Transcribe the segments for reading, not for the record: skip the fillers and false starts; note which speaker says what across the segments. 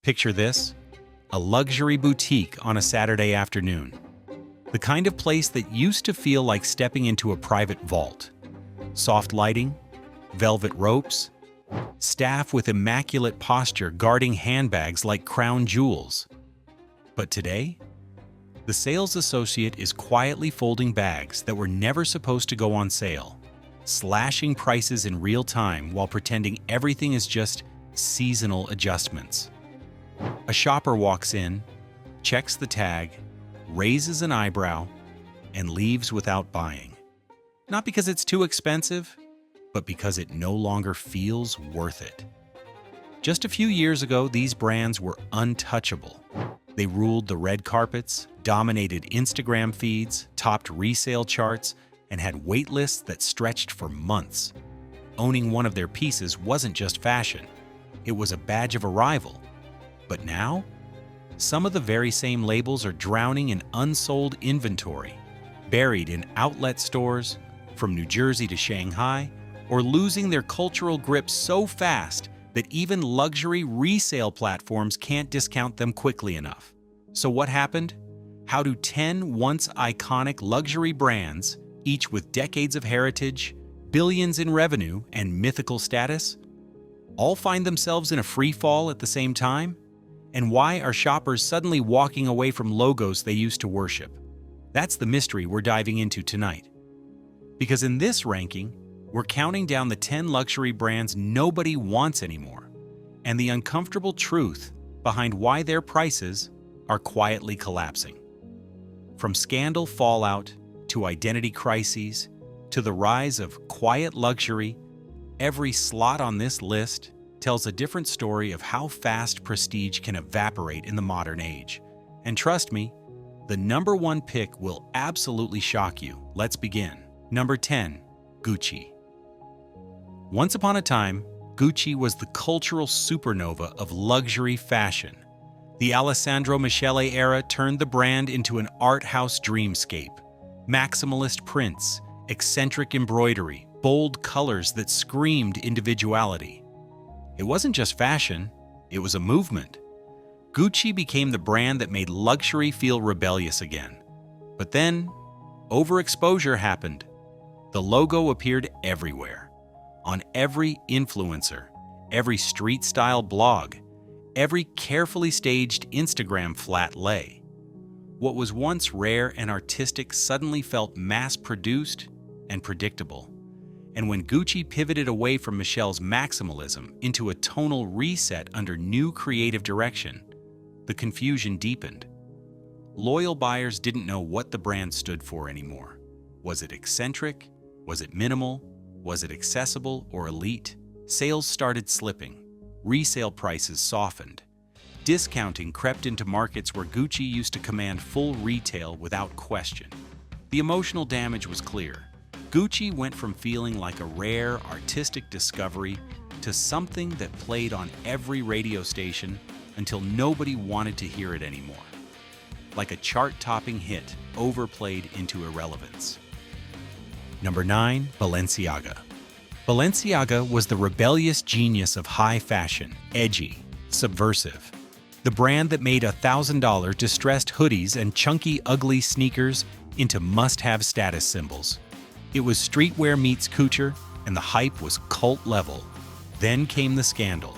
Speaker 1: Picture this: a luxury boutique on a Saturday afternoon. The kind of place that used to feel like stepping into a private vault. Soft lighting, velvet ropes, staff with immaculate posture guarding handbags like crown jewels. But today, the sales associate is quietly folding bags that were never supposed to go on sale, slashing prices in real time while pretending everything is just seasonal adjustments. A shopper walks in, checks the tag, raises an eyebrow, and leaves without buying. Not because it's too expensive, but because it no longer feels worth it. Just a few years ago, these brands were untouchable. They ruled the red carpets, dominated Instagram feeds, topped resale charts, and had wait lists that stretched for months. Owning one of their pieces wasn't just fashion, it was a badge of arrival. But now, some of the very same labels are drowning in unsold inventory, buried in outlet stores from New Jersey to Shanghai, or losing their cultural grip so fast that even luxury resale platforms can't discount them quickly enough. So what happened? How do 10 once iconic luxury brands, each with decades of heritage, billions in revenue, and mythical status, all find themselves in a free fall at the same time? And why are shoppers suddenly walking away from logos they used to worship? That's the mystery we're diving into tonight. Because in this ranking, we're counting down the 10 luxury brands nobody wants anymore, and the uncomfortable truth behind why their prices are quietly collapsing. From scandal fallout to identity crises to the rise of quiet luxury, every slot on this list tells a different story of how fast prestige can evaporate in the modern age. And trust me, the number one pick will absolutely shock you. Let's begin. Number 10, Gucci. Once upon a time, Gucci was the cultural supernova of luxury fashion. The Alessandro Michele era turned the brand into an art house dreamscape. Maximalist prints, eccentric embroidery, bold colors that screamed individuality. It wasn't just fashion, it was a movement. Gucci became the brand that made luxury feel rebellious again. But then, overexposure happened. The logo appeared everywhere. On every influencer, every street-style blog, every carefully staged Instagram flat lay. What was once rare and artistic suddenly felt mass-produced and predictable. And when Gucci pivoted away from Michelle's maximalism into a tonal reset under new creative direction, the confusion deepened. Loyal buyers didn't know what the brand stood for anymore. Was it eccentric? Was it minimal? Was it accessible or elite? Sales started slipping. Resale prices softened. Discounting crept into markets where Gucci used to command full retail without question. The emotional damage was clear. Gucci went from feeling like a rare artistic discovery to something that played on every radio station until nobody wanted to hear it anymore. Like a chart-topping hit overplayed into irrelevance. Number 9, Balenciaga. Balenciaga was the rebellious genius of high fashion, edgy, subversive. The brand that made $1,000 distressed hoodies and chunky, ugly sneakers into must-have status symbols. It was streetwear meets couture, and the hype was cult level. Then came the scandal.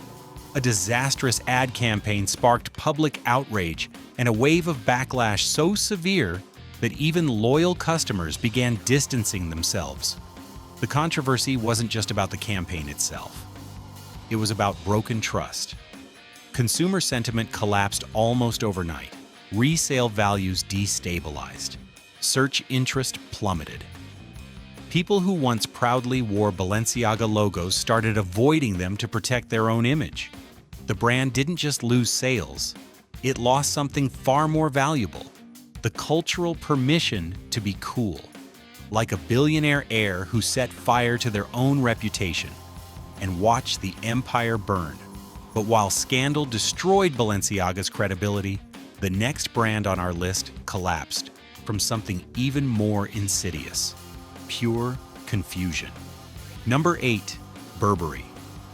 Speaker 1: A disastrous ad campaign sparked public outrage and a wave of backlash so severe that even loyal customers began distancing themselves. The controversy wasn't just about the campaign itself. It was about broken trust. Consumer sentiment collapsed almost overnight. Resale values destabilized. Search interest plummeted. People who once proudly wore Balenciaga logos started avoiding them to protect their own image. The brand didn't just lose sales, it lost something far more valuable: the cultural permission to be cool. Like a billionaire heir who set fire to their own reputation and watched the empire burn. But while scandal destroyed Balenciaga's credibility, the next brand on our list collapsed from something even more insidious: pure confusion. Number 8, Burberry.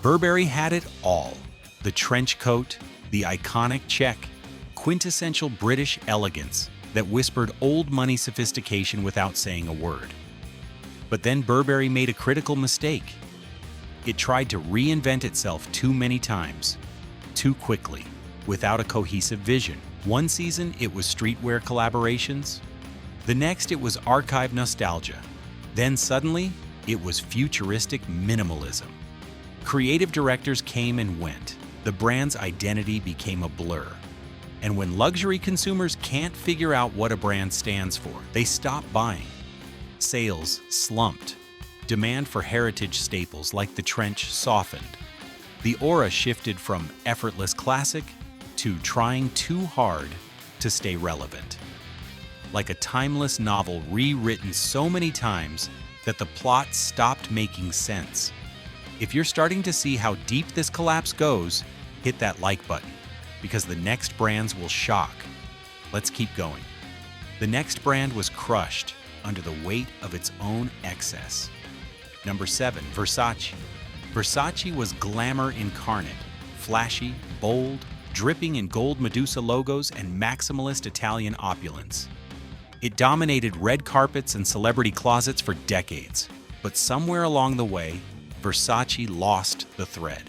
Speaker 1: Burberry had it all: the trench coat, The iconic check, quintessential British elegance that whispered old money sophistication without saying a word. But then Burberry made a critical mistake. It tried to reinvent itself too many times, too quickly, without a cohesive vision. One season, it was streetwear collaborations. The next, it was archive nostalgia. Then suddenly, it was futuristic minimalism. Creative directors came and went. The brand's identity became a blur. And when luxury consumers can't figure out what a brand stands for, they stop buying. Sales slumped. Demand for heritage staples like the trench softened. The aura shifted from effortless classic to trying too hard to stay relevant. Like a timeless novel rewritten so many times that the plot stopped making sense. If you're starting to see how deep this collapse goes, hit that like button, because the next brands will shock. Let's keep going. The next brand was crushed under the weight of its own excess. Number 7, Versace. Versace was glamour incarnate, flashy, bold, dripping in gold Medusa logos and maximalist Italian opulence. It dominated red carpets and celebrity closets for decades, but somewhere along the way, Versace lost the thread.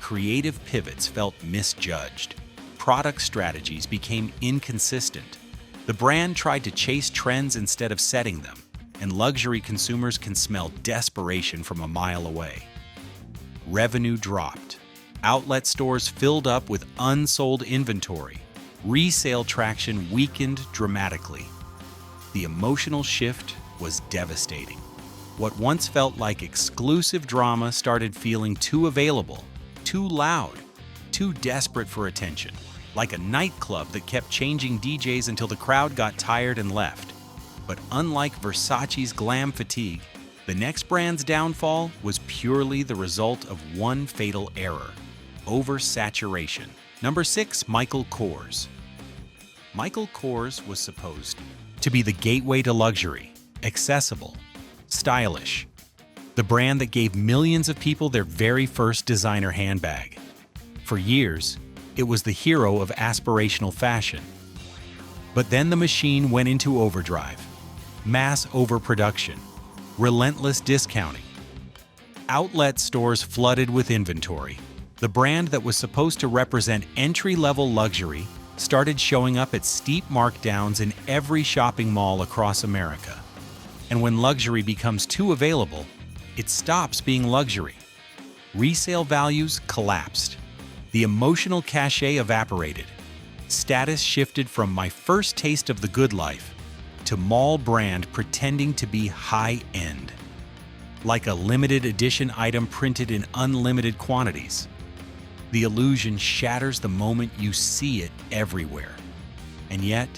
Speaker 1: Creative pivots felt misjudged. Product strategies became inconsistent. The brand tried to chase trends instead of setting them, and luxury consumers can smell desperation from a mile away. Revenue dropped. Outlet stores filled up with unsold inventory. Resale traction weakened dramatically. The emotional shift was devastating. What once felt like exclusive drama started feeling too available, too loud, too desperate for attention, like a nightclub that kept changing DJs until the crowd got tired and left. But unlike Versace's glam fatigue, the next brand's downfall was purely the result of one fatal error: oversaturation. Number 6, Michael Kors. Michael Kors was supposed to be the gateway to luxury, accessible, stylish. The brand that gave millions of people their very first designer handbag. For years, it was the hero of aspirational fashion. But then the machine went into overdrive. Mass overproduction, relentless discounting. Outlet stores flooded with inventory. The brand that was supposed to represent entry-level luxury started showing up at steep markdowns in every shopping mall across America. And when luxury becomes too available, it stops being luxury. Resale values collapsed. The emotional cachet evaporated. Status shifted from my first taste of the good life to mall brand pretending to be high-end. Like a limited edition item printed in unlimited quantities. The illusion shatters the moment you see it everywhere. And yet,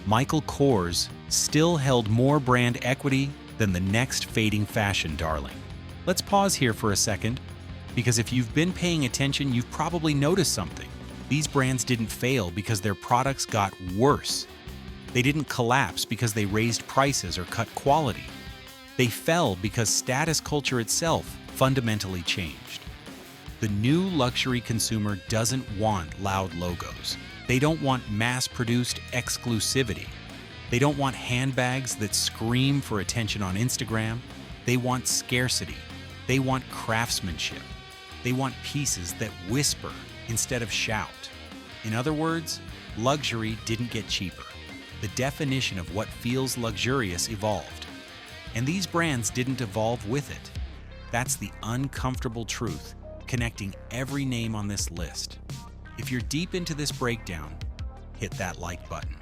Speaker 1: Michael Kors still held more brand equity than the next fading fashion darling. Let's pause here for a second, because if you've been paying attention, you've probably noticed something. These brands didn't fail because their products got worse. They didn't collapse because they raised prices or cut quality. They fell because status culture itself fundamentally changed. The new luxury consumer doesn't want loud logos. They don't want mass-produced exclusivity. They don't want handbags that scream for attention on Instagram. They want scarcity. They want craftsmanship. They want pieces that whisper instead of shout. In other words, luxury didn't get cheaper. The definition of what feels luxurious evolved. And these brands didn't evolve with it. That's the uncomfortable truth, connecting every name on this list. If you're deep into this breakdown, hit that like button.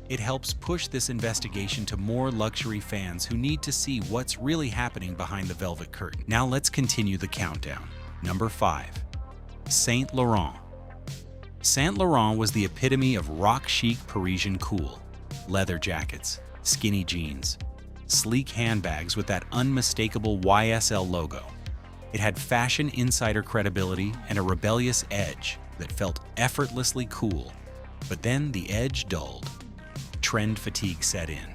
Speaker 1: It helps push this investigation to more luxury fans who need to see what's really happening behind the velvet curtain. Now let's continue the countdown. Number 5, Saint Laurent. Saint Laurent was the epitome of rock-chic Parisian cool. Leather jackets, skinny jeans, sleek handbags with that unmistakable YSL logo. It had fashion insider credibility and a rebellious edge that felt effortlessly cool. But then the edge dulled. Trend fatigue set in.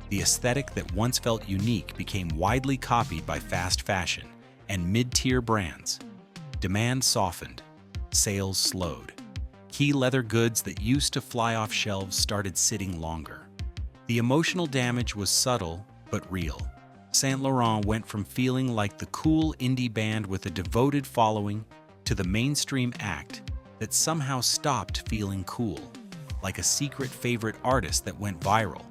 Speaker 1: The aesthetic that once felt unique became widely copied by fast fashion and mid-tier brands. Demand softened. Sales slowed. Key leather goods that used to fly off shelves started sitting longer. The emotional damage was subtle but real. Saint Laurent went from feeling like the cool indie band with a devoted following to the mainstream act that somehow stopped feeling cool, like a secret favorite artist that went viral,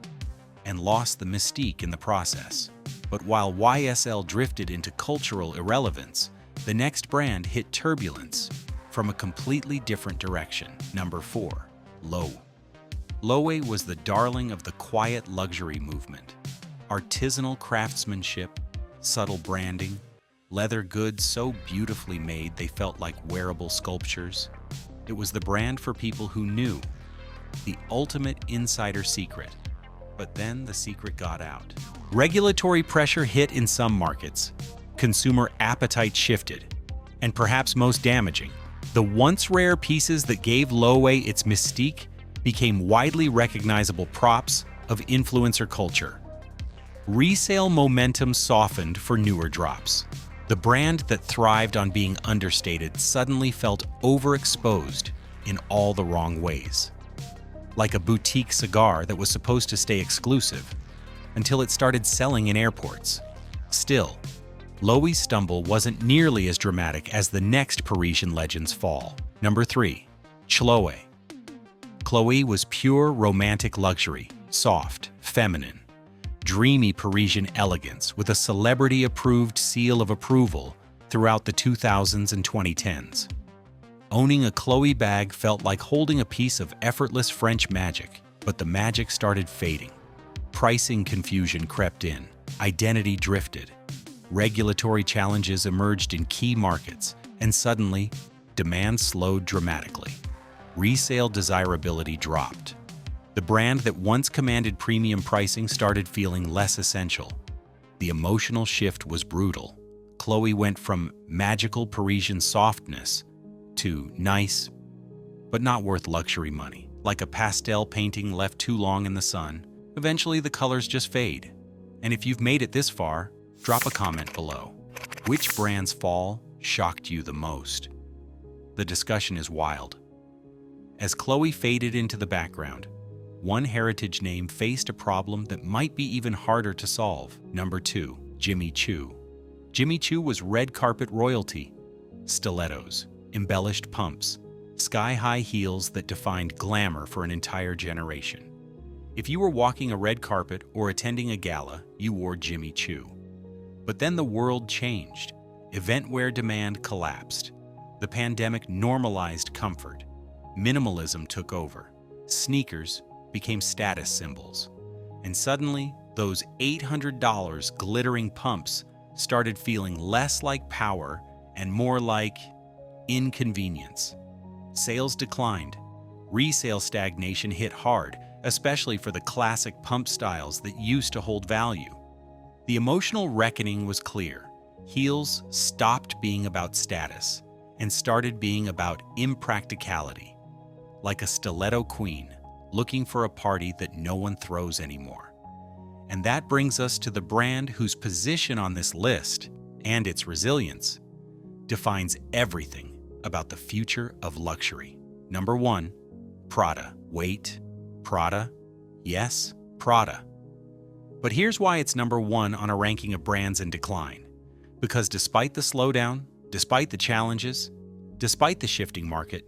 Speaker 1: and lost the mystique in the process. But while YSL drifted into cultural irrelevance, the next brand hit turbulence from a completely different direction. Number 4. Loewe. Loewe was the darling of the quiet luxury movement. Artisanal craftsmanship, subtle branding, leather goods so beautifully made they felt like wearable sculptures. It was the brand for people who knew the ultimate insider secret. But then the secret got out. Regulatory pressure hit in some markets. Consumer appetite shifted. And perhaps most damaging, the once rare pieces that gave Loewe its mystique became widely recognizable props of influencer culture. Resale momentum softened for newer drops. The brand that thrived on being understated suddenly felt overexposed in all the wrong ways. Like a boutique cigar that was supposed to stay exclusive until it started selling in airports. Still, Loewe's stumble wasn't nearly as dramatic as the next Parisian legend's fall. Number 3. Chloé. Chloé was pure romantic luxury, soft, feminine, dreamy Parisian elegance with a celebrity-approved seal of approval throughout the 2000s and 2010s. Owning a Chloé bag felt like holding a piece of effortless French magic, but the magic started fading. Pricing confusion crept in, identity drifted, regulatory challenges emerged in key markets, and suddenly, demand slowed dramatically. Resale desirability dropped. The brand that once commanded premium pricing started feeling less essential. The emotional shift was brutal. Chloé went from magical Parisian softness to nice, but not worth luxury money. Like a pastel painting left too long in the sun, eventually the colors just fade. And if you've made it this far, drop a comment below. Which brand's fall shocked you the most? The discussion is wild. As Chloé faded into the background, one heritage name faced a problem that might be even harder to solve. Number 2. Jimmy Choo. Jimmy Choo was red carpet royalty. Stilettos, embellished pumps, sky-high heels that defined glamour for an entire generation. If you were walking a red carpet or attending a gala, you wore Jimmy Choo. But then the world changed. Event wear demand collapsed. The pandemic normalized comfort. Minimalism took over. Sneakers became status symbols. And suddenly, those $800 glittering pumps started feeling less like power and more like inconvenience. Sales declined. Resale stagnation hit hard, especially for the classic pump styles that used to hold value. The emotional reckoning was clear. Heels stopped being about status and started being about impracticality. Like a stiletto queen looking for a party that no one throws anymore. And that brings us to the brand whose position on this list, and its resilience, defines everything about the future of luxury. Number 1. Prada. Wait, Prada? Yes, Prada. But here's why it's number 1 on a ranking of brands in decline. Because despite the slowdown, despite the challenges, despite the shifting market,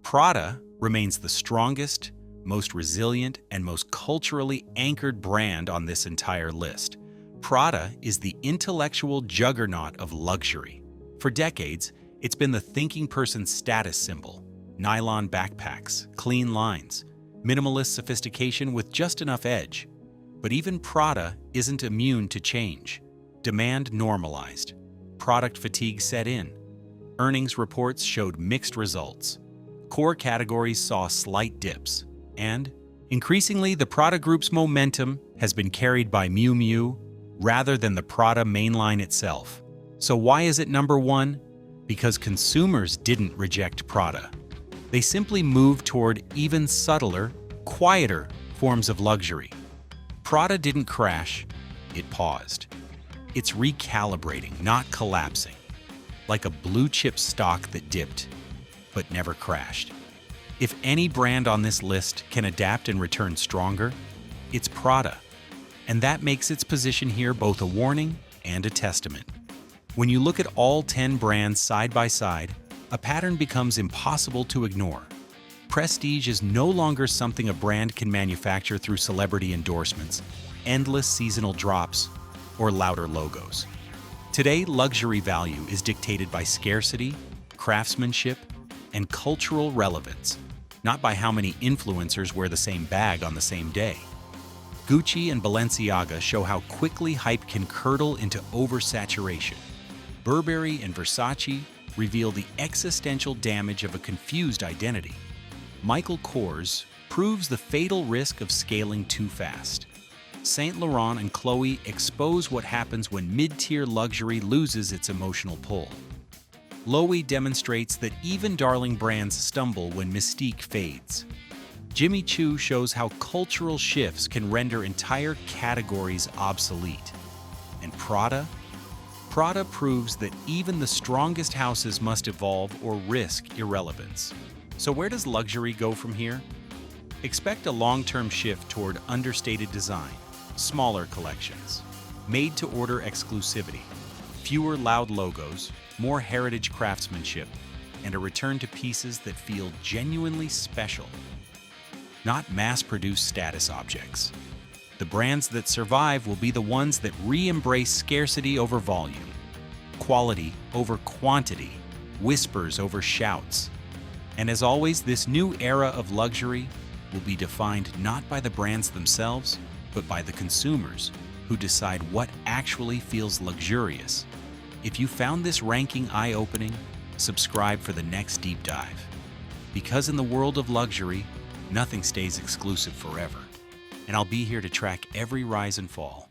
Speaker 1: Prada remains the strongest, most resilient, and most culturally anchored brand on this entire list. Prada is the intellectual juggernaut of luxury. For decades, it's been the thinking person's status symbol. Nylon backpacks, clean lines, minimalist sophistication with just enough edge. But even Prada isn't immune to change. Demand normalized. Product fatigue set in. Earnings reports showed mixed results. Core categories saw slight dips. And, increasingly, the Prada Group's momentum has been carried by Miu Miu rather than the Prada mainline itself. So why is it number 1? Because consumers didn't reject Prada. They simply moved toward even subtler, quieter forms of luxury. Prada didn't crash, it paused. It's recalibrating, not collapsing. Like a blue chip stock that dipped, but never crashed. If any brand on this list can adapt and return stronger, it's Prada. And that makes its position here both a warning and a testament. When you look at all 10 brands side by side, a pattern becomes impossible to ignore. Prestige is no longer something a brand can manufacture through celebrity endorsements, endless seasonal drops, or louder logos. Today, luxury value is dictated by scarcity, craftsmanship, and cultural relevance, not by how many influencers wear the same bag on the same day. Gucci and Balenciaga show how quickly hype can curdle into oversaturation. Burberry and Versace reveal the existential damage of a confused identity. Michael Kors proves the fatal risk of scaling too fast. Saint Laurent and Chloe expose what happens when mid-tier luxury loses its emotional pull. Loewe demonstrates that even darling brands stumble when mystique fades. Jimmy Choo shows how cultural shifts can render entire categories obsolete. And Prada? Prada proves that even the strongest houses must evolve or risk irrelevance. So where does luxury go from here? Expect a long-term shift toward understated design, smaller collections, made-to-order exclusivity, fewer loud logos, more heritage craftsmanship, and a return to pieces that feel genuinely special, not mass-produced status objects. The brands that survive will be the ones that re-embrace scarcity over volume, quality over quantity, whispers over shouts. And as always, this new era of luxury will be defined not by the brands themselves, but by the consumers who decide what actually feels luxurious. If you found this ranking eye-opening, subscribe for the next deep dive. Because in the world of luxury, nothing stays exclusive forever. And I'll be here to track every rise and fall.